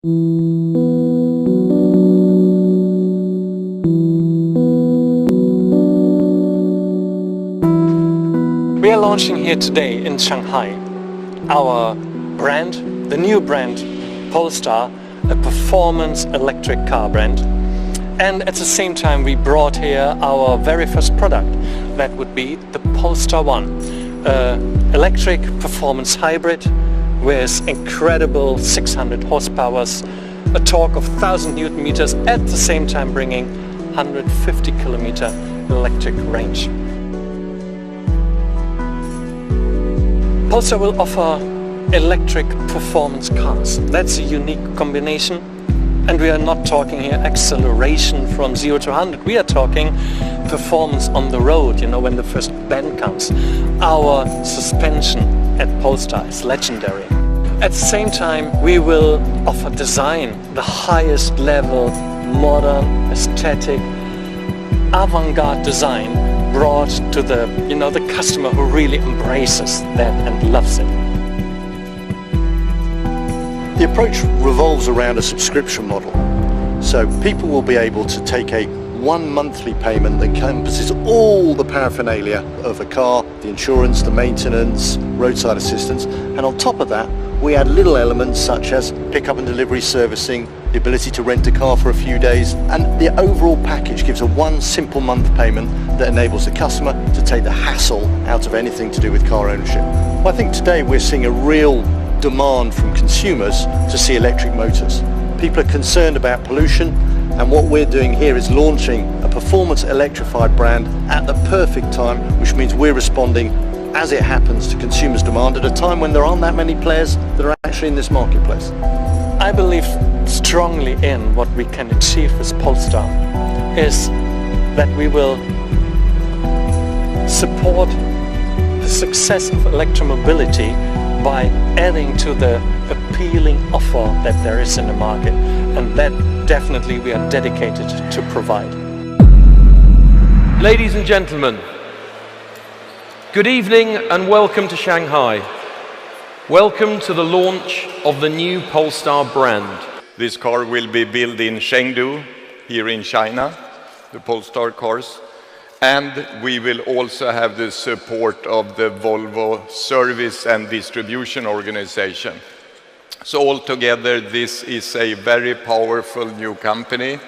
We are launching here today in Shanghai our brand, the new brand Polestar, a performance electric car brand. And at the same time we brought here our very first product, that would be the Polestar 1, electric performance hybrid with incredible 600 horsepower, a torque of 1000 Newton meters, at the same time bringing 150 kilometer electric range. Polestar will offer electric performance cars. That's a unique combination. And we are not talking here acceleration from 0 to 100. We are talking performance on the road, you know, when the first bend comes. Our suspension at Polestar is legendary. At the same time, we will offer design, the highest level, modern, aesthetic, avant-garde design brought to the, you know, the customer who really embraces that and loves it. The approach revolves around a subscription model. So people will be able to take a one monthly payment that encompasses all the paraphernalia of a car, the insurance, the maintenance, roadside assistance, and on top of that we add little elements such as pickup and delivery servicing, the ability to rent a car for a few days, and the overall package gives a one simple month payment that enables the customer to take the hassle out of anything to do with car ownership. Well, I think today we're seeing a real demand from consumers to see electric motors. People are concerned about pollution, and what we're doing here is launching a performance electrified brand at the perfect time, which means we're responding as it happens to consumers' demand at a time when there aren't that many players that are actually in this marketplace. I believe strongly in what we can achieve with Polestar is that we will support the success of electromobility by adding to the appealing offer that there is in the market, and that definitely we are dedicated to provide. Ladies and gentlemen, good evening and welcome to Shanghai. Welcome to the launch of the new Polestar brand. This car will be built in Chengdu, here in China, the Polestar cars. And we will also have the support of the Volvo Service and Distribution Organization. So altogether, this is a very powerful new company,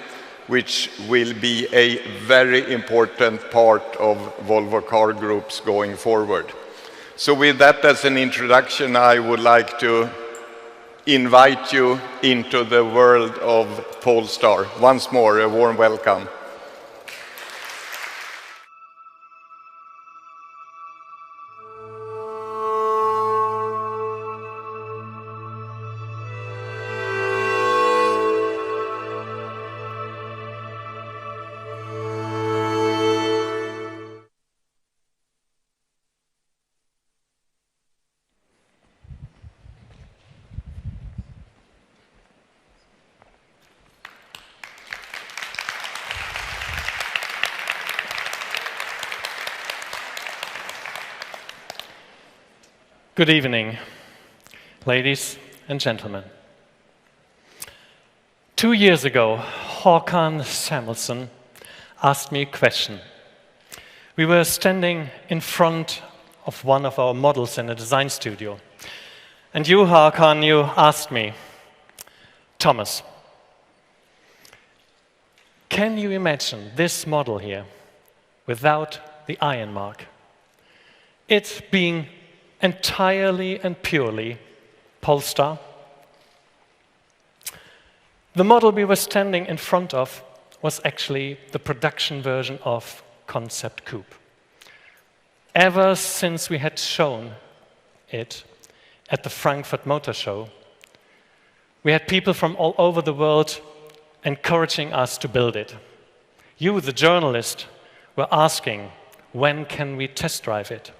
which will be a very important part of Volvo Car Groups going forward. So with that as an introduction, I would like to invite you into the world of Polestar. Once more, a warm welcome. Good evening, ladies and gentlemen. 2 years ago, Håkan Samuelsson asked me a question. We were standing in front of one of our models in a design studio. And you, Håkan, you asked me, Thomas, can you imagine this model here without the iron mark? It being entirely and purely Polestar. The model we were standing in front of was actually the production version of Concept Coupe. Ever since we had shown it at the Frankfurt Motor Show, we had people from all over the world encouraging us to build it. You, the journalist, were asking, when can we test drive it?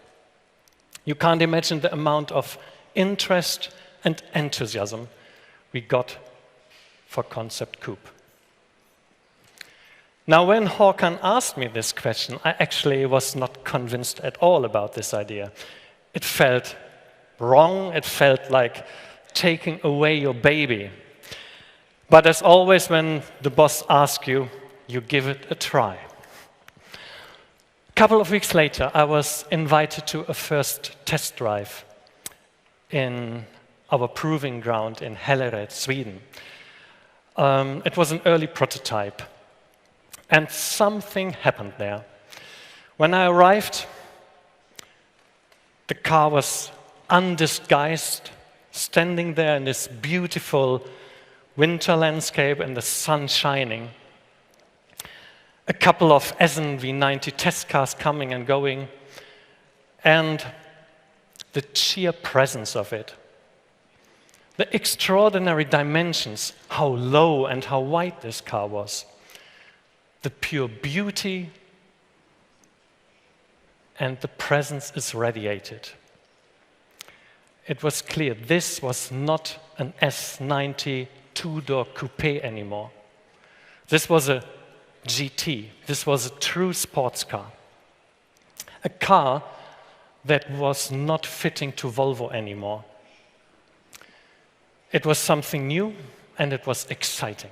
You can't imagine the amount of interest and enthusiasm we got for Concept Coupe. Now, when Håkan asked me this question, I actually was not convinced at all about this idea. It felt wrong, it felt like taking away your baby. But as always, when the boss asks you, you give it a try. A couple of weeks later, I was invited to a first test drive in our proving ground in Hällered, Sweden. It was an early prototype, and something happened there. When I arrived, the car was undisguised, standing there in this beautiful winter landscape and the sun shining. A couple of SNV90 test cars coming and going, and the sheer presence of it. The extraordinary dimensions, how low and how wide this car was. The pure beauty and the presence is radiated. It was clear this was not an S90 two-door coupe anymore. This was a GT. This was a true sports car. A car that was not fitting to Volvo anymore. It was something new and it was exciting.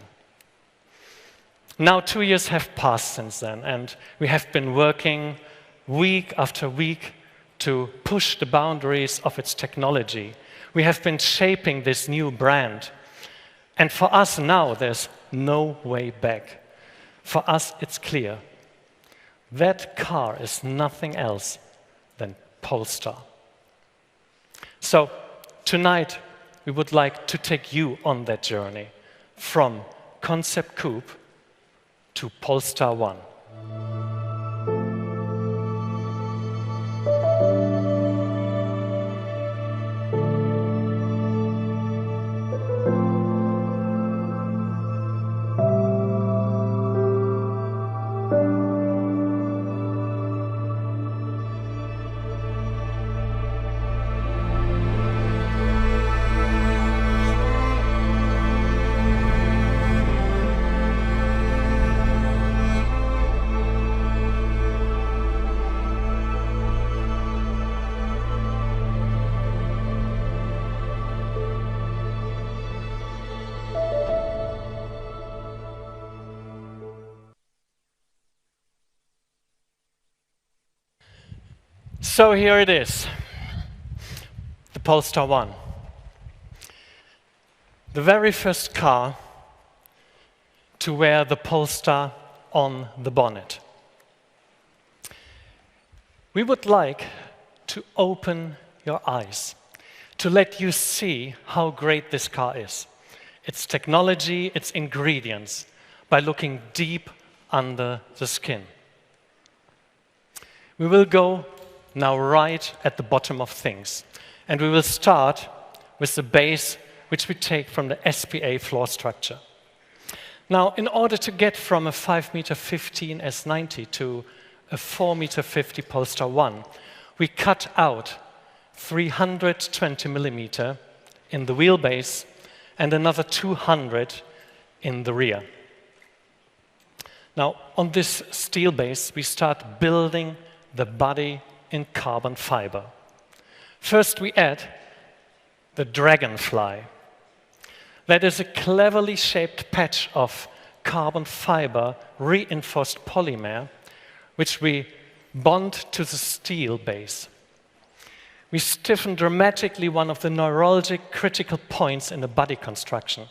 Now 2 years have passed since then, and we have been working week after week to push the boundaries of its technology. We have been shaping this new brand. And for us now, there's no way back. For us, it's clear. That car is nothing else than Polestar. So tonight, we would like to take you on that journey from concept coupe to Polestar 1. So here it is, the Polestar 1. The very first car to wear the Polestar on the bonnet. We would like to open your eyes, to let you see how great this car is, its technology, its ingredients, by looking deep under the skin. We will go now right at the bottom of things. And we will start with the base, which we take from the SPA floor structure. Now, in order to get from a 5.15 m S90 to a 4.50 m Polestar 1, we cut out 320 mm in the wheelbase and another 200 in the rear. Now, on this steel base, we start building the body in carbon fiber. First, we add the Dragonfly. That is a cleverly shaped patch of carbon fiber reinforced polymer, which we bond to the steel base. We stiffen dramatically one of the neurologic critical points in the body construction,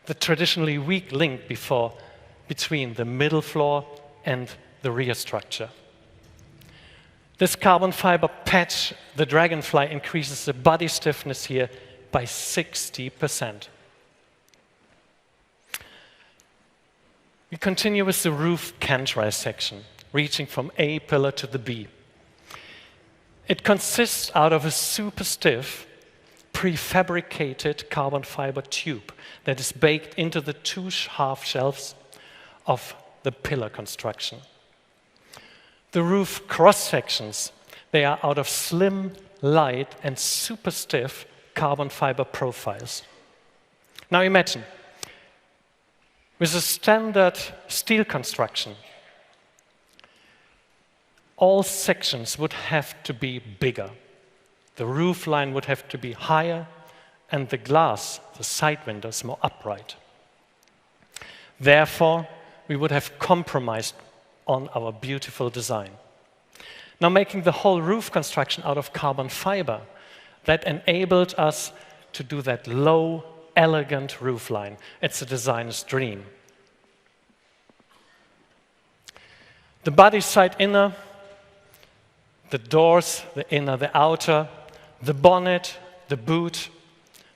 the traditionally weak link between the middle floor and the rear structure. This carbon fiber patch, the Dragonfly, increases the body stiffness here by 60%. We continue with the roof cantrail section, reaching from A pillar to the B. It consists out of a super stiff, prefabricated carbon fiber tube that is baked into the two half shelves of the pillar construction. The roof cross-sections, they are out of slim, light, and super stiff carbon fiber profiles. Now imagine, with a standard steel construction, all sections would have to be bigger. The roof line would have to be higher, and the glass, the side windows, more upright. Therefore, we would have compromised on our beautiful design. Now, making the whole roof construction out of carbon fiber, that enabled us to do that low, elegant roofline. It's a designer's dream. The body side inner, the doors, the inner, the outer, the bonnet, the boot,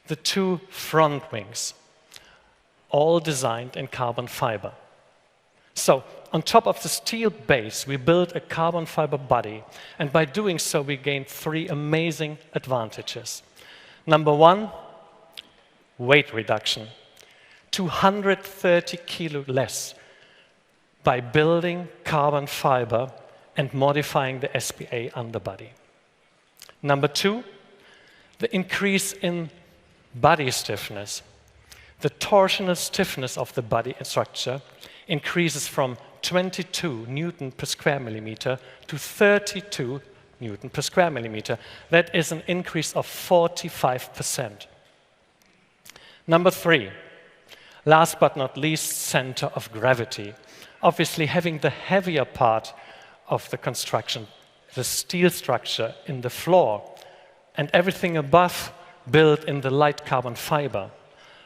the two front wings, all designed in carbon fiber. So, on top of the steel base, we built a carbon fiber body, and by doing so, we gained three amazing advantages. Number one, weight reduction. 230 kilo less by building carbon fiber and modifying the SPA underbody. Number two, the increase in body stiffness. The torsional stiffness of the body structure increases from 22 Newton per square millimeter to 32 Newton per square millimeter. That is an increase of 45%. Number three, last but not least, center of gravity. Obviously, having the heavier part of the construction, the steel structure in the floor, and everything above built in the light carbon fiber,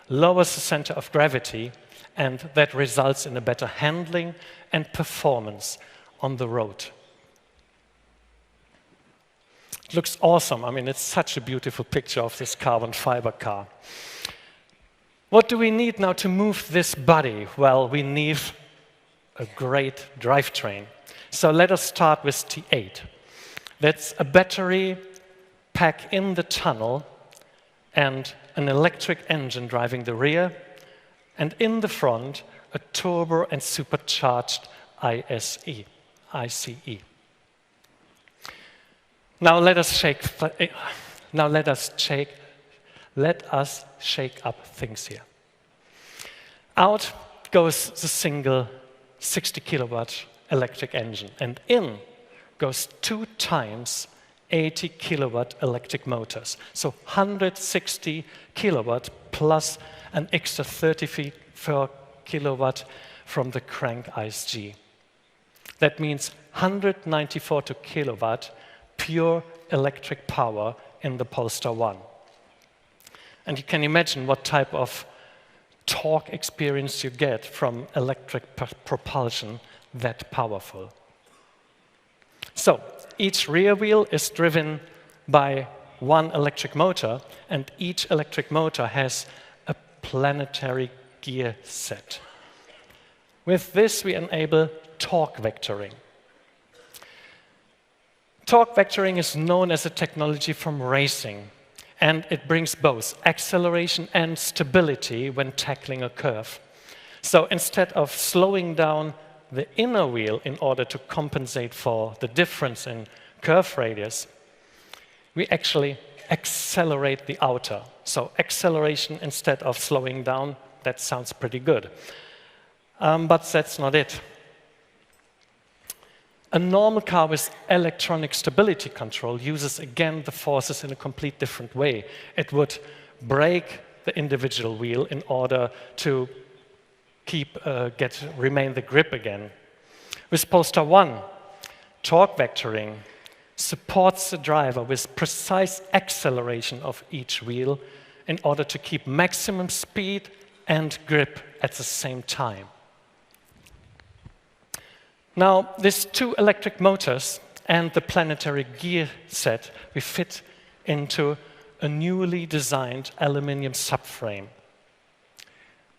lowers the center of gravity, and that results in a better handling and performance on the road. It looks awesome. I mean, it's such a beautiful picture of this carbon fiber car. What do we need now to move this body? Well, we need a great drivetrain. So let us start with T8. That's a battery pack in the tunnel and an electric engine driving the rear, and in the front, a turbo and supercharged ICE. Now let us shake up things here. Out goes the single 60 kilowatt electric engine, and in goes 2 times 80 kilowatt electric motors. So 160 kilowatt plus an extra 34 kilowatt from the crank ISG. That means 194 kilowatt pure electric power in the Polestar 1. And you can imagine what type of torque experience you get from electric propulsion that powerful. So, each rear wheel is driven by one electric motor, and each electric motor has a planetary gear set. With this, we enable torque vectoring. Torque vectoring is known as a technology from racing, and it brings both acceleration and stability when tackling a curve. So instead of slowing down the inner wheel in order to compensate for the difference in curve radius, we actually accelerate the outer. So acceleration instead of slowing down, that sounds pretty good. But that's not it. A normal car with electronic stability control uses, again, the forces in a complete different way. It would brake the individual wheel in order to remain the grip again. With Polestar 1, torque vectoring supports the driver with precise acceleration of each wheel in order to keep maximum speed and grip at the same time. Now, these 2 electric motors and the planetary gear set, we fit into a newly designed aluminum subframe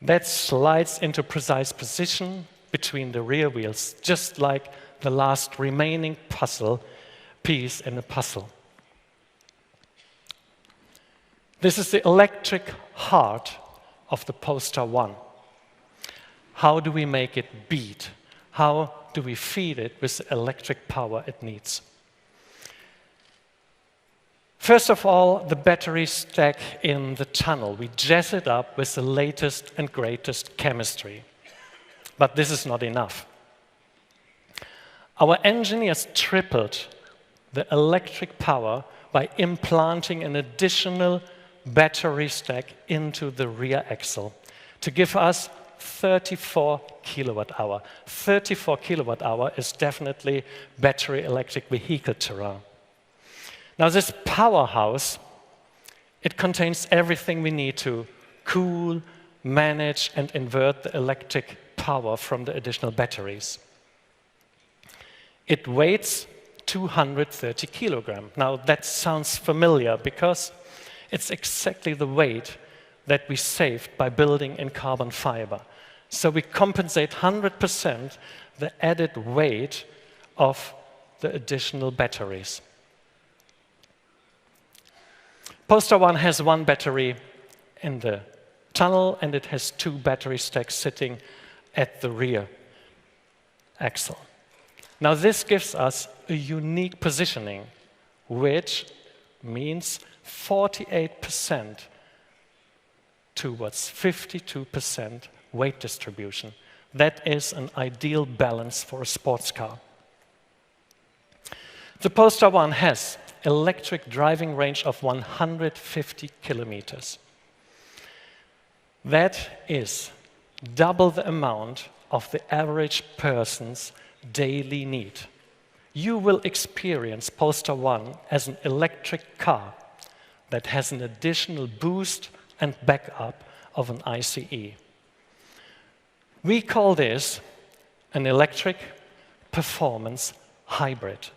that slides into precise position between the rear wheels, just like the last remaining puzzle piece in a puzzle. This is the electric heart of the Polestar 1. How do we make it beat? How do we feed it with the electric power it needs? First of all, the battery stack in the tunnel. We jazz it up with the latest and greatest chemistry. But this is not enough. Our engineers tripled the electric power by implanting an additional battery stack into the rear axle to give us 34 kilowatt hour. 34 kilowatt hour is definitely battery electric vehicle terrain. Now this powerhouse, it contains everything we need to cool, manage, and invert the electric power from the additional batteries. It weighs 230 kilograms. Now that sounds familiar because it's exactly the weight that we saved by building in carbon fiber. So we compensate 100% the added weight of the additional batteries. Polestar 1 has one battery in the tunnel, and it has two battery stacks sitting at the rear axle. Now this gives us a unique positioning, which means 48% towards 52% weight distribution. That is an ideal balance for a sports car. The Polestar 1 has electric driving range of 150 kilometers. That is double the amount of the average person's daily need. You will experience Polestar 1 as an electric car that has an additional boost and backup of an ICE. We call this an electric performance hybrid.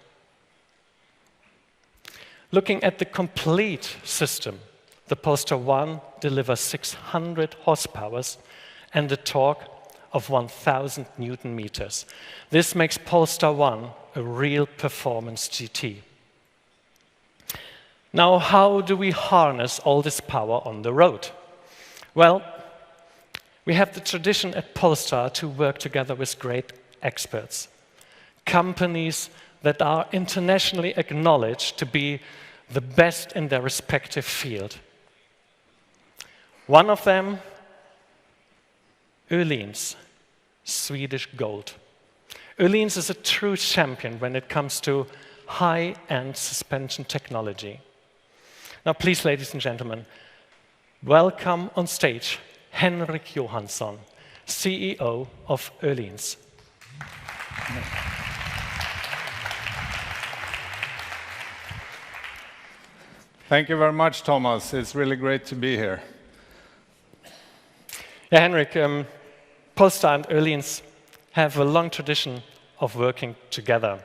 Looking at the complete system, the Polestar 1 delivers 600 horsepower and a torque of 1,000 Newton meters. This makes Polestar 1 a real performance GT. Now, how do we harness all this power on the road? Well, we have the tradition at Polestar to work together with great experts, companies that are internationally acknowledged to be the best in their respective field. One of them, Öhlins, Swedish Gold. Öhlins is a true champion when it comes to high-end suspension technology. Now, please, ladies and gentlemen, welcome on stage Henrik Johansson, CEO of Öhlins. Thank you very much, Thomas. It's really great to be here. Yeah, Henrik, Polestar and Öhlins have a long tradition of working together.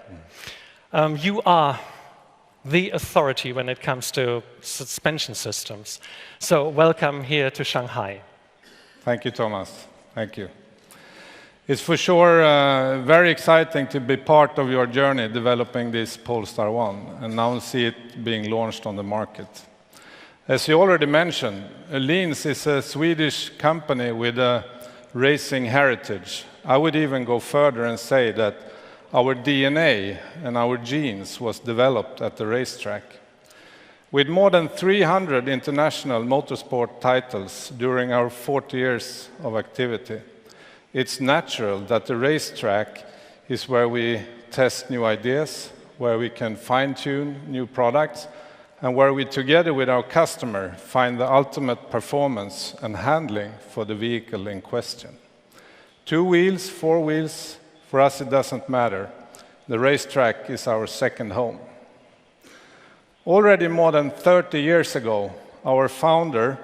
You are the authority when it comes to suspension systems. So welcome here to Shanghai. Thank you, Thomas. Thank you. It's for sure very exciting to be part of your journey developing this Polestar 1 and now see it being launched on the market. As you already mentioned, Öhlins is a Swedish company with a racing heritage. I would even go further and say that our DNA and our genes was developed at the racetrack. With more than 300 international motorsport titles during our 40 years of activity, it's natural that the racetrack is where we test new ideas, where we can fine-tune new products, and where we, together with our customer, find the ultimate performance and handling for the vehicle in question. 2 wheels, 4 wheels, for us it doesn't matter. The racetrack is our second home. Already more than 30 years ago, our founder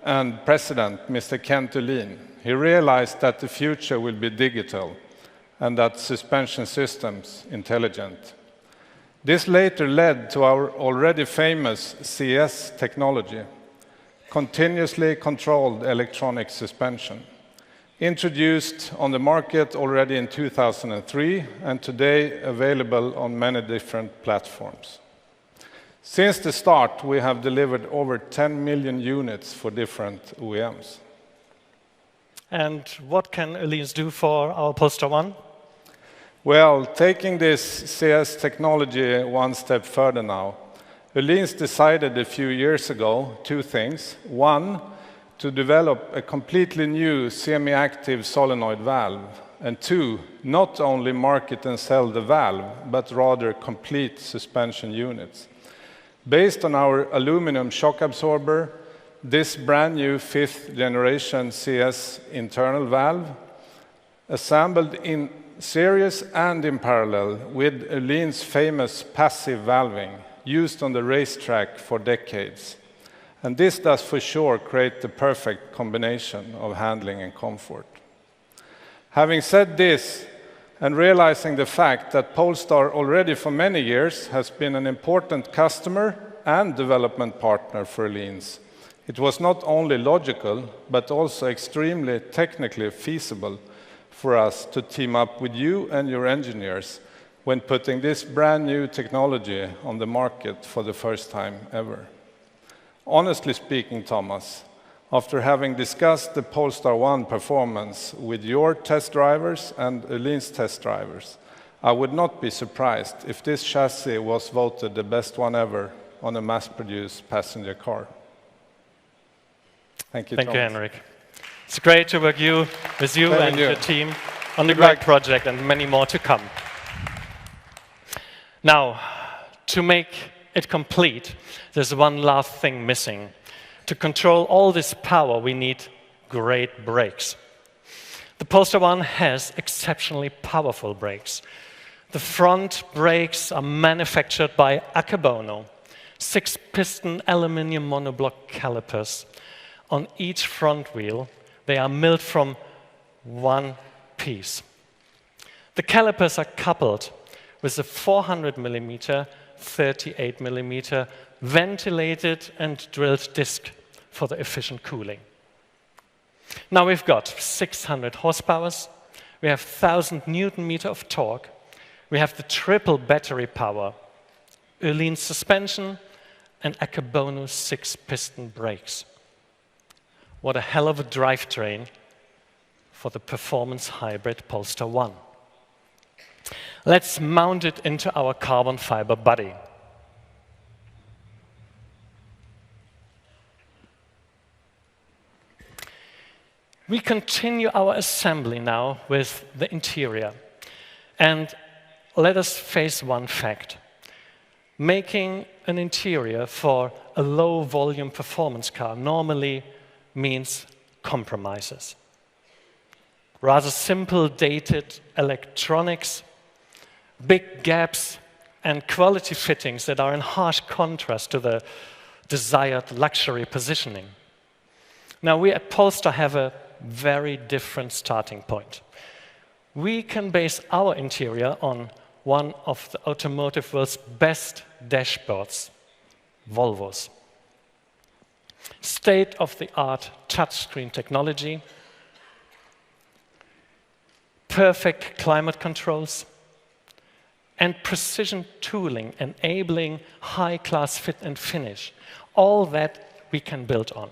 and president, Mr. Kent Öhlin, he realized that the future will be digital and that suspension systems intelligent. This later led to our already famous CS technology, continuously controlled electronic suspension, introduced on the market already in 2003 and today available on many different platforms. Since the start, we have delivered over 10 million units for different OEMs. And what can Öhlins do for our Polestar 1? Well, taking this CS technology one step further now, Öhlins decided a few years ago 2 things. One, to develop a completely new semi-active solenoid valve. And 2, not only market and sell the valve, but rather complete suspension units. Based on our aluminum shock absorber, this brand new 5th generation CS internal valve, assembled in series and in parallel with Öhlins famous passive valving used on the racetrack for decades. And this does for sure create the perfect combination of handling and comfort. Having said this, and realizing the fact that Polestar already for many years has been an important customer and development partner for Öhlins, it was not only logical, but also extremely technically feasible for us to team up with you and your engineers when putting this brand new technology on the market for the first time ever. Honestly speaking, Thomas, after having discussed the Polestar 1 performance with your test drivers and Öhlins test drivers, I would not be surprised if this chassis was voted the best one ever on a mass-produced passenger car. Thank you, Thank you, Thomas. Henrik. It's great to work with you and your team on the Good great luck. project and many more to come. Now, to make it complete, there's one last thing missing. To control all this power, we need great brakes. The Polestar 1 has exceptionally powerful brakes. The front brakes are manufactured by Akebono, 6-piston aluminum monoblock calipers. On each front wheel, they are milled from one piece. The calipers are coupled with a 400mm, 38mm ventilated and drilled disc for the efficient cooling. Now we've got 600 horsepower, we have 1000 Newton-meter of torque, we have the triple battery power, Öhlins suspension, and Akebono 6-piston brakes. What a hell of a drivetrain for the performance hybrid Polestar 1. Let's mount it into our carbon fiber body. We continue our assembly now with the interior. And let us face one fact. Making an interior for a low-volume performance car normally means compromises. Rather simple, dated electronics, big gaps, and quality fittings that are in harsh contrast to the desired luxury positioning. Now, we at Polestar have a very different starting point. We can base our interior on one of the automotive world's best dashboards, Volvo's. State-of-the-art touchscreen technology, perfect climate controls, and precision tooling enabling high-class fit and finish. All that we can build on.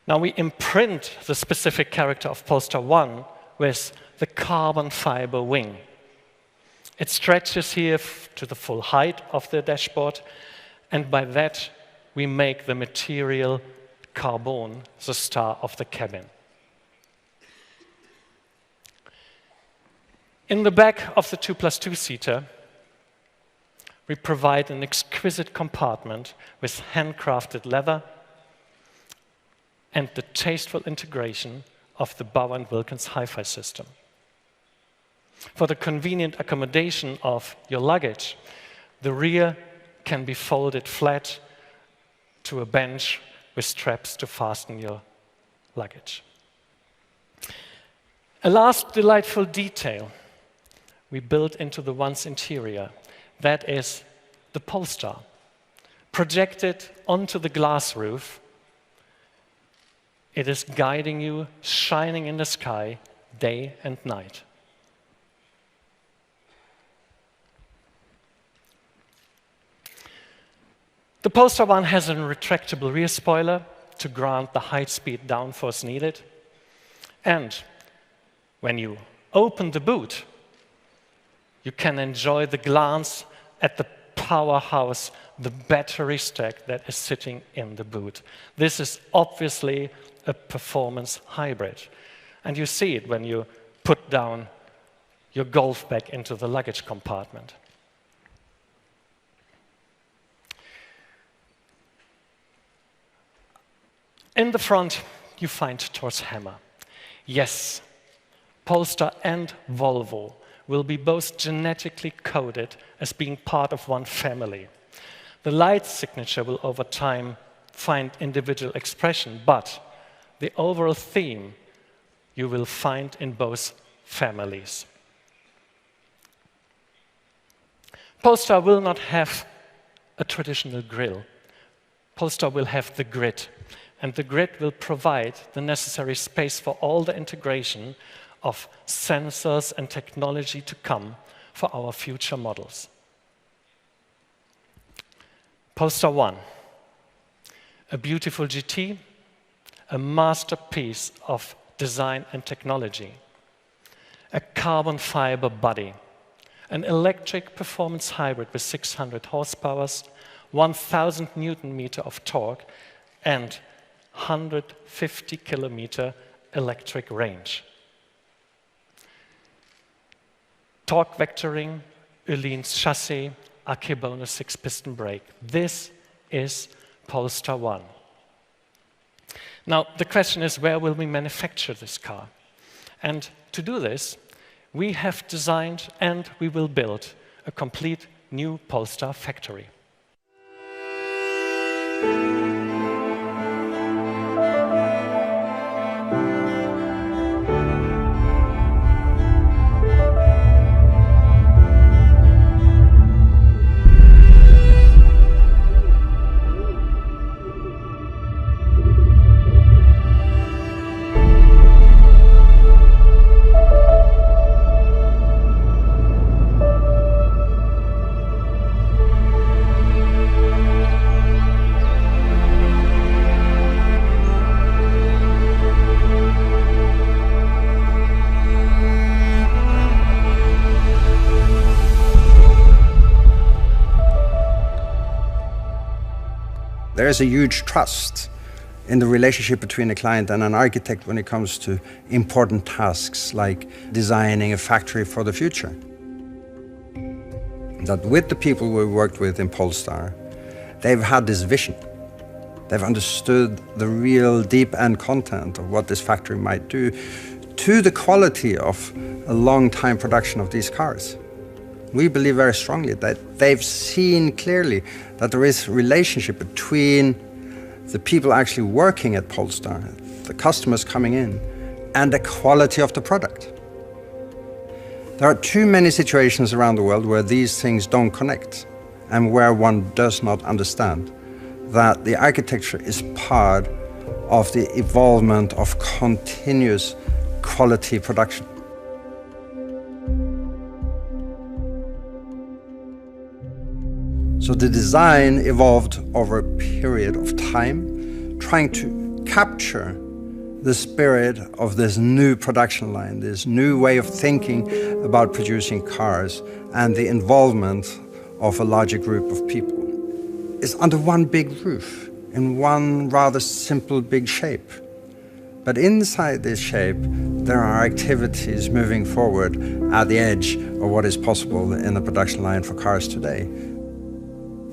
Now we imprint the specific character of Polestar 1 with the carbon fiber wing. It stretches here to the full height of the dashboard, and by that we make the material carbon the star of the cabin. In the back of the 2+2-seater, we provide an exquisite compartment with handcrafted leather and the tasteful integration of the Bow & Wilkins hi-fi system. For the convenient accommodation of your luggage, the rear can be folded flat to a bench with straps to fasten your luggage. A last delightful detail we built into the One's interior, that is the Polestar, projected onto the glass roof. It is guiding you, shining in the sky, day and night. The Polestar 1 has a retractable rear spoiler to grant the high-speed downforce needed. And when you open the boot, you can enjoy the glance at the powerhouse, the battery stack that is sitting in the boot. This is obviously a performance hybrid. And you see it when you put down your golf bag into the luggage compartment. In the front, you find Thor's hammer. Yes, Polestar and Volvo will be both genetically coded as being part of one family. The light signature will over time find individual expression, but the overall theme you will find in both families. Polestar will not have a traditional grille. Polestar will have the grid, and the grid will provide the necessary space for all the integration of sensors and technology to come for our future models. Polestar 1, a beautiful GT, a masterpiece of design and technology, a carbon fiber body, an electric performance hybrid with 600 horsepower, 1,000 Newton meter of torque, and 150 kilometer electric range. Torque vectoring, Öhlins chassis, Akebono 6-piston brake. This is Polestar 1. Now, the question is, where will we manufacture this car? And to do this, we have designed and we will build a complete new Polestar factory. There is a huge trust in the relationship between a client and an architect when it comes to important tasks like designing a factory for the future. That with the people we worked with in Polestar, they've had this vision. They've understood the real deep end content of what this factory might do to the quality of a long time production of these cars. We believe very strongly that they've seen clearly that there is a relationship between the people actually working at Polestar, the customers coming in, and the quality of the product. There are too many situations around the world where these things don't connect and where one does not understand that the architecture is part of the evolvement of continuous quality production. So the design evolved over a period of time, trying to capture the spirit of this new production line, this new way of thinking about producing cars and the involvement of a larger group of people. It's under one big roof, in one rather simple big shape. But inside this shape, there are activities moving forward at the edge of what is possible in the production line for cars today.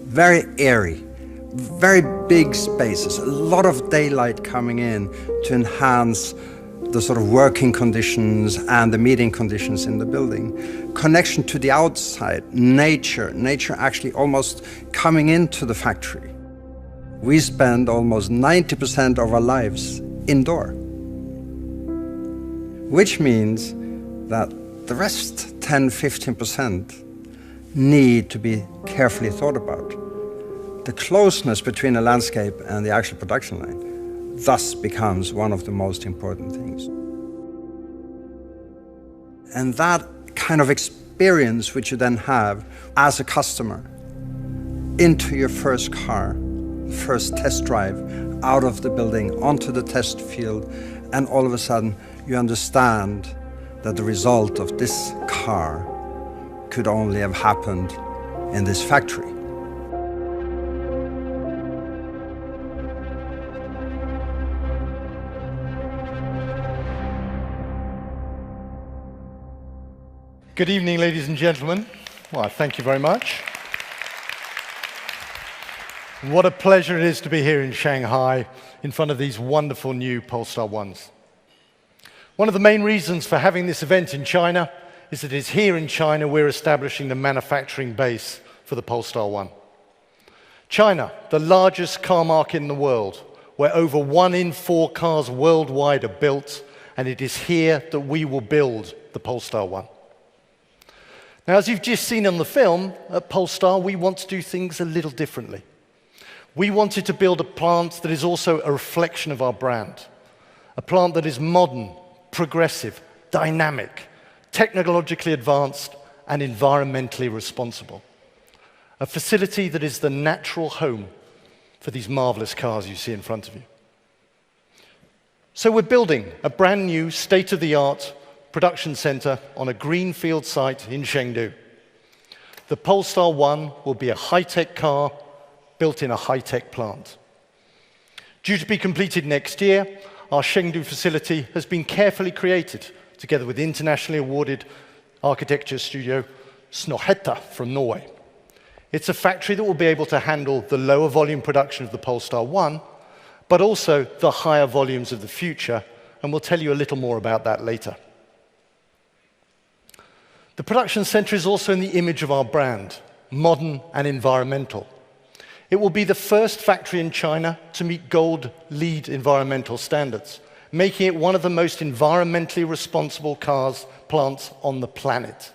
Very airy, very big spaces, a lot of daylight coming in to enhance the sort of working conditions and the meeting conditions in the building. Connection to the outside, nature actually almost coming into the factory. We spend almost 90% of our lives indoor, which means that the rest 10–15% need to be carefully thought about. The closeness between a landscape and the actual production line thus becomes one of the most important things. And that kind of experience which you then have as a customer into your first car, first test drive, out of the building, onto the test field, and all of a sudden you understand that the result of this car could only have happened in this factory. Good evening, ladies and gentlemen. Well, thank you very much. What a pleasure it is to be here in Shanghai in front of these wonderful new Polestar 1s. One of the main reasons for having this event in China is that it's here in China we're establishing the manufacturing base for the Polestar 1. China, the largest car market in the world, where over 1 in 4 cars worldwide are built, and it is here that we will build the Polestar 1. Now, as you've just seen on the film, at Polestar, we want to do things a little differently. We wanted to build a plant that is also a reflection of our brand, a plant that is modern, progressive, dynamic, technologically advanced, and environmentally responsible. A facility that is the natural home for these marvelous cars you see in front of you. So we're building a brand new state-of-the-art production center on a greenfield site in Chengdu. The Polestar 1 will be a high-tech car built in a high-tech plant. Due to be completed next year, our Chengdu facility has been carefully created together with the internationally awarded architecture studio Snohetta from Norway. It's a factory that will be able to handle the lower volume production of the Polestar 1, but also the higher volumes of the future, and we'll tell you a little more about that later. The production center is also in the image of our brand, modern and environmental. It will be the first factory in China to meet gold LEED environmental standards, making it one of the most environmentally responsible plants on the planet.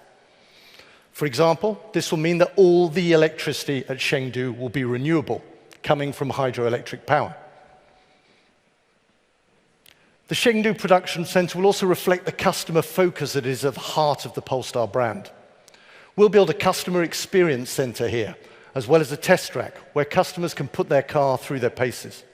For example, this will mean that all the electricity at Chengdu will be renewable, coming from hydroelectric power. The Chengdu production center will also reflect the customer focus that is at the heart of the Polestar brand. We'll build a customer experience center here, as well as a test track where customers can put their car through their paces.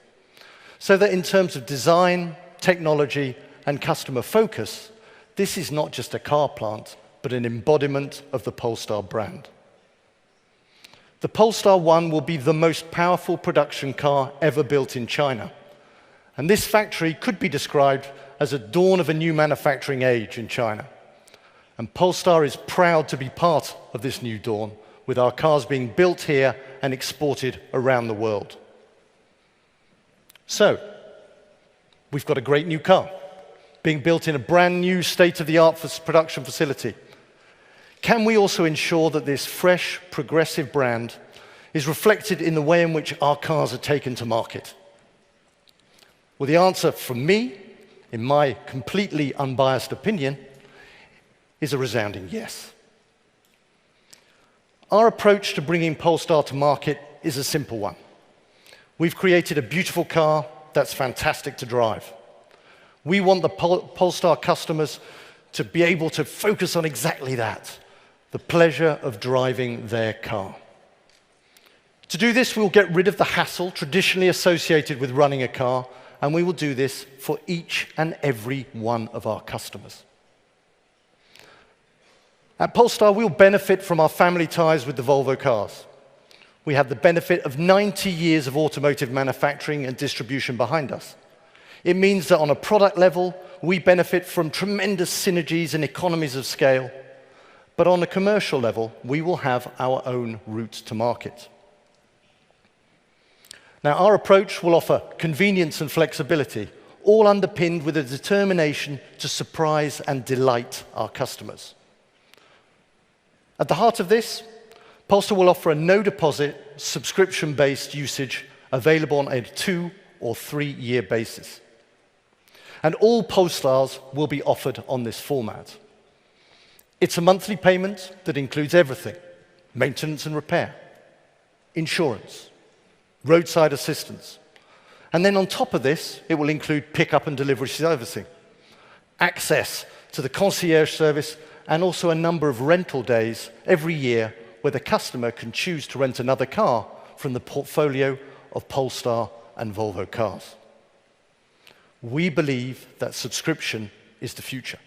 So that in terms of design, technology, and customer focus, this is not just a car plant, but an embodiment of the Polestar brand. The Polestar 1 will be the most powerful production car ever built in China. And this factory could be described as a dawn of a new manufacturing age in China. And Polestar is proud to be part of this new dawn, with our cars being built here and exported around the world. So, we've got a great new car, being built in a brand new state-of-the-art production facility. Can we also ensure that this fresh, progressive brand is reflected in the way in which our cars are taken to market? Well, the answer from me, in my completely unbiased opinion, is a resounding yes. Our approach to bringing Polestar to market is a simple one. We've created a beautiful car that's fantastic to drive. We want the Polestar customers to be able to focus on exactly that, the pleasure of driving their car. To do this, we'll get rid of the hassle traditionally associated with running a car, and we will do this for each and every one of our customers. At Polestar, we'll benefit from our family ties with the Volvo cars. We have the benefit of 90 years of automotive manufacturing and distribution behind us. It means that on a product level, we benefit from tremendous synergies and economies of scale. But on a commercial level, we will have our own route to market. Now, our approach will offer convenience and flexibility, all underpinned with a determination to surprise and delight our customers. At the heart of this, Polestar will offer a no-deposit, subscription-based usage available on a 2- or 3-year basis. And all Polestars will be offered on this format. It's a monthly payment that includes everything: maintenance and repair, insurance, roadside assistance. And then on top of this, it will include pickup and delivery servicing, access to the concierge service, and also a number of rental days every year where the customer can choose to rent another car from the portfolio of Polestar and Volvo cars. We believe that subscription is the future.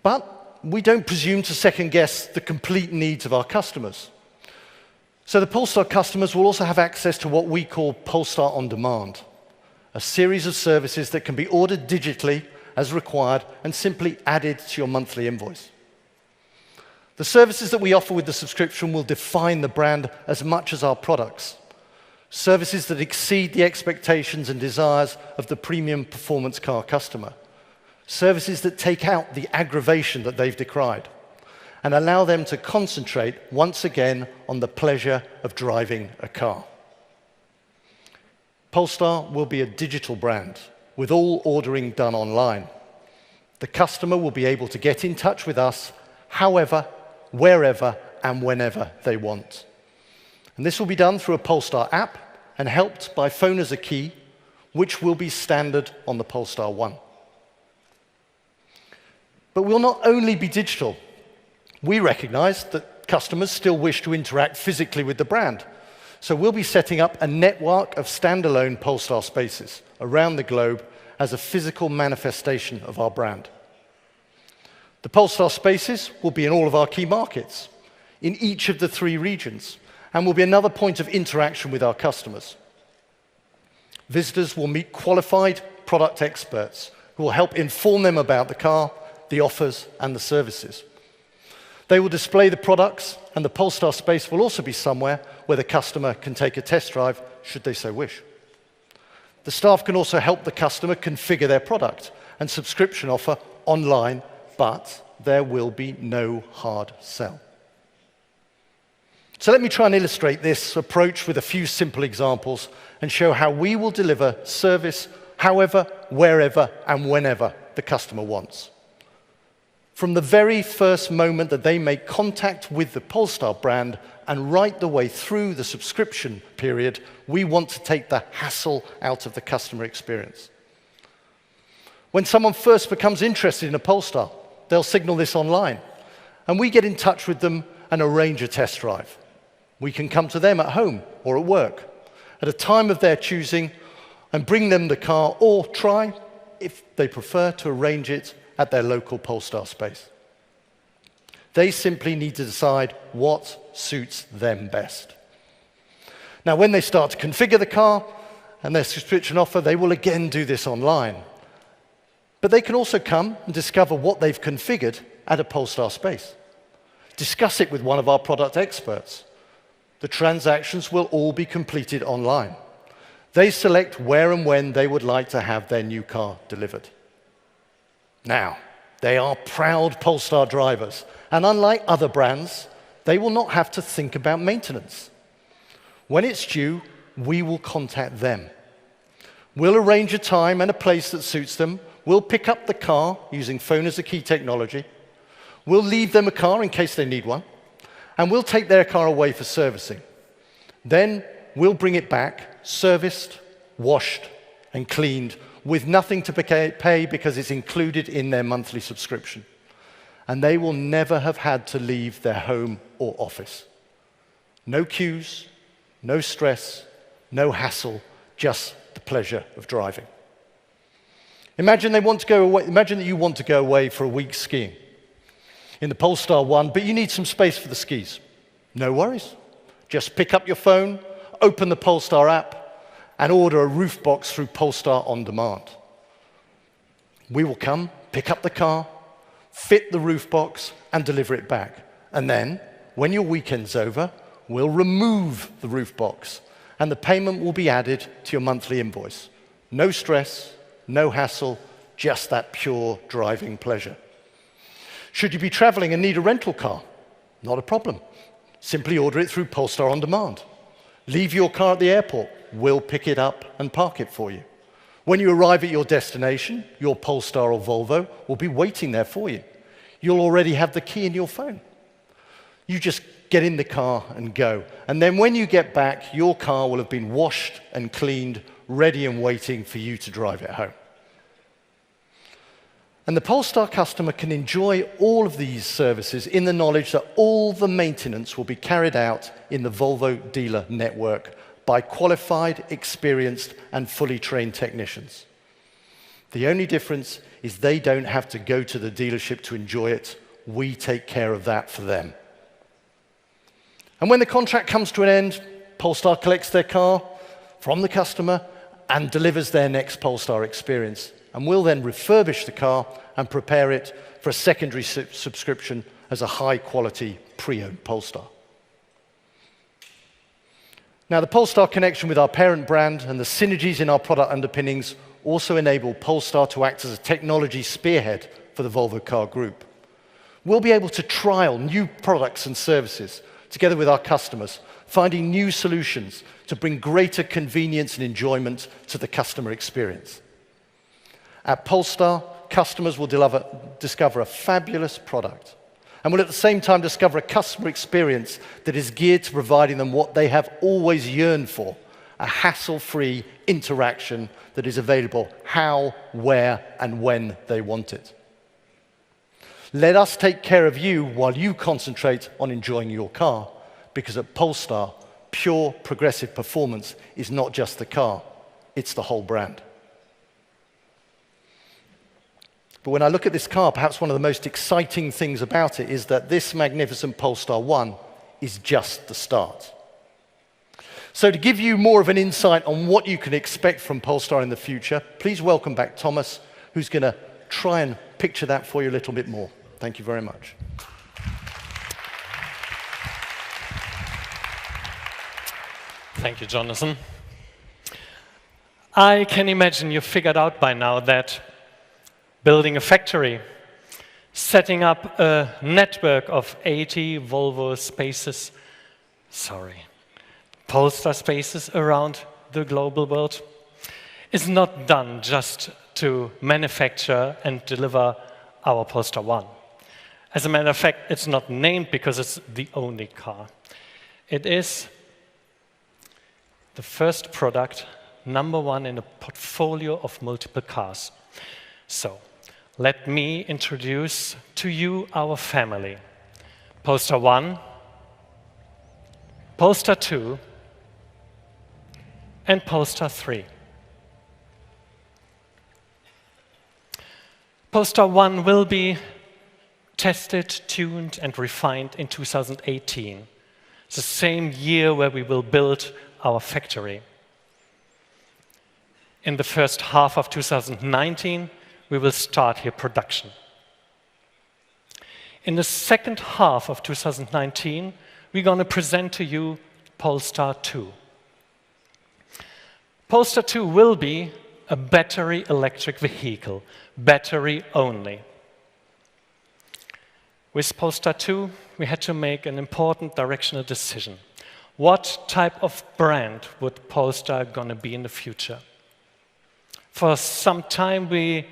But we don't presume to second-guess the complete needs of our customers. So the Polestar customers will also have access to what we call Polestar On Demand, a series of services that can be ordered digitally as required and simply added to your monthly invoice. The services that we offer with the subscription will define the brand as much as our products. Services that exceed the expectations and desires of the premium performance car customer. Services that take out the aggravation that they've decried and allow them to concentrate once again on the pleasure of driving a car. Polestar will be a digital brand with all ordering done online. The customer will be able to get in touch with us however, wherever, and whenever they want. And this will be done through a Polestar app and helped by Phone as a Key, which will be standard on the Polestar 1. But we'll not only be digital. We recognize that customers still wish to interact physically with the brand. So we'll be setting up a network of standalone Polestar spaces around the globe as a physical manifestation of our brand. The Polestar spaces will be in all of our key markets, in each of the 3 regions, and will be another point of interaction with our customers. Visitors will meet qualified product experts who will help inform them about the car, the offers, and the services. They will display the products, and the Polestar space will also be somewhere where the customer can take a test drive, should they so wish. The staff can also help the customer configure their product and subscription offer online, but there will be no hard sell. So let me try and illustrate this approach with a few simple examples and show how we will deliver service however, wherever, and whenever the customer wants. From the very first moment that they make contact with the Polestar brand and right the way through the subscription period, we want to take the hassle out of the customer experience. When someone first becomes interested in a Polestar, they'll signal this online, and we get in touch with them and arrange a test drive. We can come to them at home or at work at a time of their choosing and bring them the car, or try, if they prefer, to arrange it at their local Polestar space. They simply need to decide what suits them best. Now, when they start to configure the car and their subscription offer, they will again do this online. But they can also come and discover what they've configured at a Polestar space. Discuss it with one of our product experts. The transactions will all be completed online. They select where and when they would like to have their new car delivered. Now, they are proud Polestar drivers, and unlike other brands, they will not have to think about maintenance. When it's due, we will contact them. We'll arrange a time and a place that suits them. We'll pick up the car using Phone as a Key technology. We'll leave them a car in case they need one, and we'll take their car away for servicing. Then we'll bring it back, serviced, washed, and cleaned, with nothing to pay because it's included in their monthly subscription. And they will never have had to leave their home or office. No queues, no stress, no hassle, just the pleasure of driving. Imagine that you want to go away for a week skiing in the Polestar 1, but you need some space for the skis. No worries. Just pick up your phone, open the Polestar app, and order a roof box through Polestar On Demand. We will come, pick up the car, fit the roof box, and deliver it back. And then, when your weekend's over, we'll remove the roof box, and the payment will be added to your monthly invoice. No stress, no hassle, just that pure driving pleasure. Should you be traveling and need a rental car? Not a problem. Simply order it through Polestar On Demand. Leave your car at the airport. We'll pick it up and park it for you. When you arrive at your destination, your Polestar or Volvo will be waiting there for you. You'll already have the key in your phone. You just get in the car and go. And then when you get back, your car will have been washed and cleaned, ready and waiting for you to drive it home. And the Polestar customer can enjoy all of these services in the knowledge that all the maintenance will be carried out in the Volvo dealer network by qualified, experienced, and fully trained technicians. The only difference is they don't have to go to the dealership to enjoy it. We take care of that for them. And when the contract comes to an end, Polestar collects their car from the customer and delivers their next Polestar experience. And we'll then refurbish the car and prepare it for a secondary subscription as a high-quality pre-owned Polestar. Now, the Polestar connection with our parent brand and the synergies in our product underpinnings also enable Polestar to act as a technology spearhead for the Volvo Car Group. We'll be able to trial new products and services together with our customers, finding new solutions to bring greater convenience and enjoyment to the customer experience. At Polestar, customers will discover a fabulous product and will at the same time discover a customer experience that is geared to providing them what they have always yearned for, a hassle-free interaction that is available how, where, and when they want it. Let us take care of you while you concentrate on enjoying your car, because at Polestar, pure progressive performance is not just the car, it's the whole brand. But when I look at this car, perhaps one of the most exciting things about it is that this magnificent Polestar 1 is just the start. So to give you more of an insight on what you can expect from Polestar in the future, please welcome back Thomas, who's going to try and picture that for you a little bit more. Thank you very much. Thank you, Jonathan. I can imagine you figured out by now that building a factory, setting up a network of 80 Volvo spaces, Polestar spaces around the global world is not done just to manufacture and deliver our Polestar 1. As a matter of fact, it's not named because it's the only car. It is the first product, #1 in a portfolio of multiple cars. So, let me introduce to you our family. Polestar 1, Polestar 2, and Polestar 3. Polestar 1 will be tested, tuned, and refined in 2018. It's the same year where we will build our factory. In the first half of 2019, we will start here production. In the second half of 2019, we're going to present to you Polestar 2. Polestar 2 will be a battery electric vehicle, battery only. With Polestar 2, we had to make an important directional decision. What type of brand would Polestar gonna be in the future? For some time, we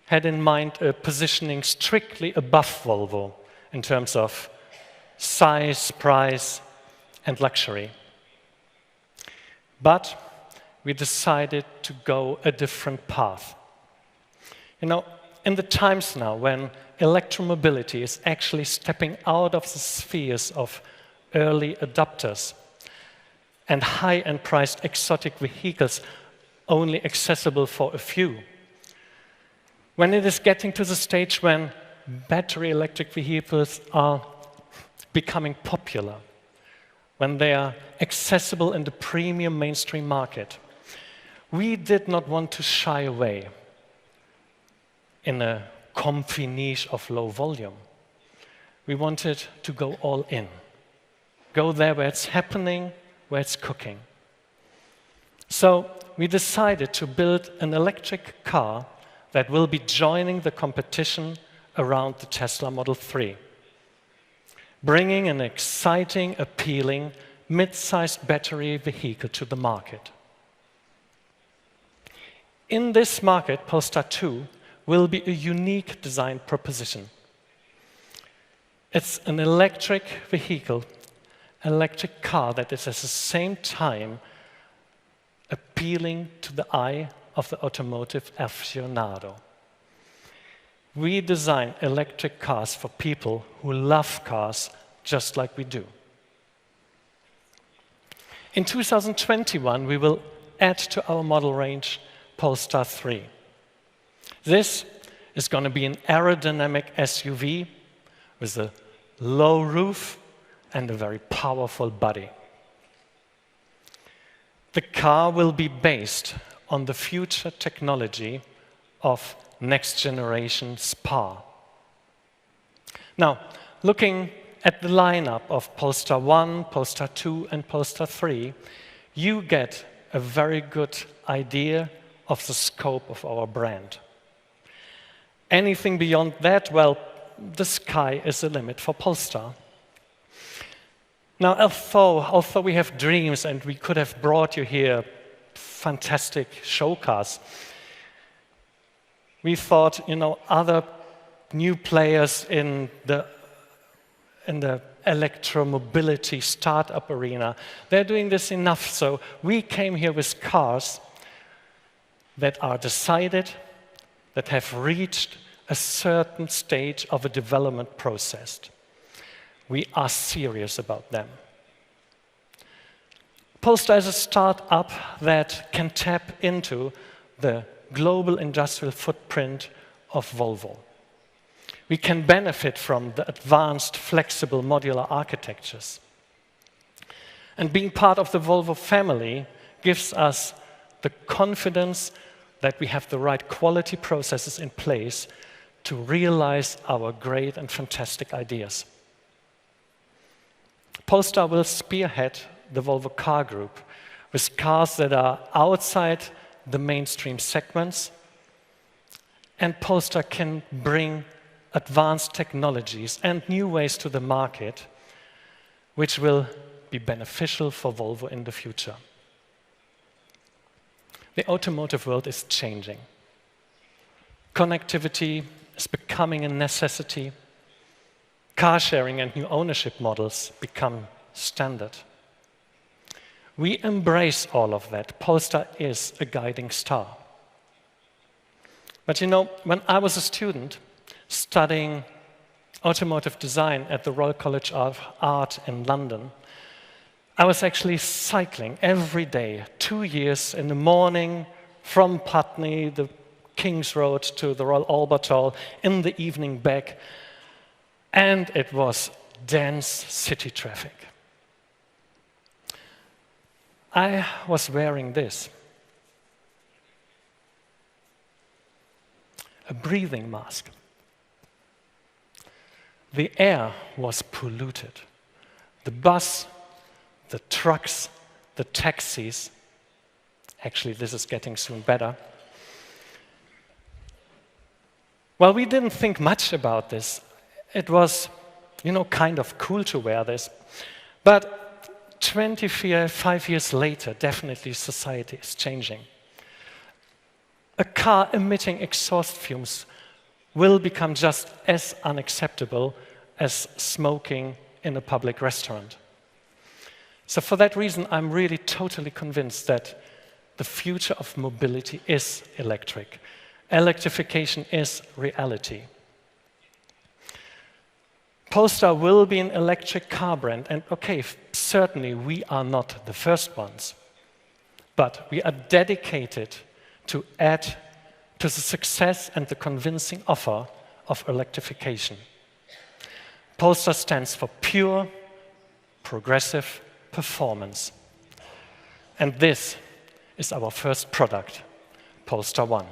had in mind a positioning strictly above Volvo in terms of size, price, and luxury. But we decided to go a different path. You know, in the times now when electromobility is actually stepping out of the spheres of early adopters and high-end priced exotic vehicles only accessible for a few, when it is getting to the stage when battery electric vehicles are becoming popular, when they are accessible in the premium mainstream market, we did not want to shy away in a comfy niche of low volume. We wanted to go all in. Go there where it's happening, where it's cooking. So we decided to build an electric car that will be joining the competition around the Tesla Model 3, bringing an exciting, appealing, mid-sized battery vehicle to the market. In this market, Polestar 2 will be a unique design proposition. It's an electric vehicle, electric car that is at the same time appealing to the eye of the automotive aficionado. We design electric cars for people who love cars just like we do. In 2021, we will add to our model range Polestar 3. This is going to be an aerodynamic SUV with a low roof and a very powerful body. The car will be based on the future technology of next generation SPA. Now, looking at the lineup of Polestar 1, Polestar 2, and Polestar 3, you get a very good idea of the scope of our brand. Anything beyond that, well, the sky is the limit for Polestar. Now, although we have dreams and we could have brought you here fantastic show cars, we thought, other new players in the electromobility startup arena, they're doing this enough. So we came here with cars that are decided, that have reached a certain stage of a development process. We are serious about them. Polestar is a startup that can tap into the global industrial footprint of Volvo. We can benefit from the advanced, flexible, modular architectures. And being part of the Volvo family gives us the confidence that we have the right quality processes in place to realize our great and fantastic ideas. Polestar will spearhead the Volvo car group with cars that are outside the mainstream segments, and Polestar can bring advanced technologies and new ways to the market, which will be beneficial for Volvo in the future. The automotive world is changing. Connectivity is becoming a necessity. Car sharing and new ownership models become standard. We embrace all of that. Polestar is a guiding star. But when I was a student studying automotive design at the Royal College of Art in London, I was actually cycling every day, 2 years in the morning from Putney, the King's Road to the Royal Albert Hall, in the evening back, and it was dense city traffic. I was wearing this, a breathing mask. The air was polluted. The bus, the trucks, the taxis, actually this is getting soon better. Well, we didn't think much about this. It was, kind of cool to wear this. But 25 years later, definitely society is changing. A car emitting exhaust fumes will become just as unacceptable as smoking in a public restaurant. So for that reason, I'm really totally convinced that the future of mobility is electric. Electrification is reality. Polestar will be an electric car brand, and okay, certainly we are not the first ones, but we are dedicated to add to the success and the convincing offer of electrification. Polestar stands for pure, progressive performance. And this is our first product, Polestar 1.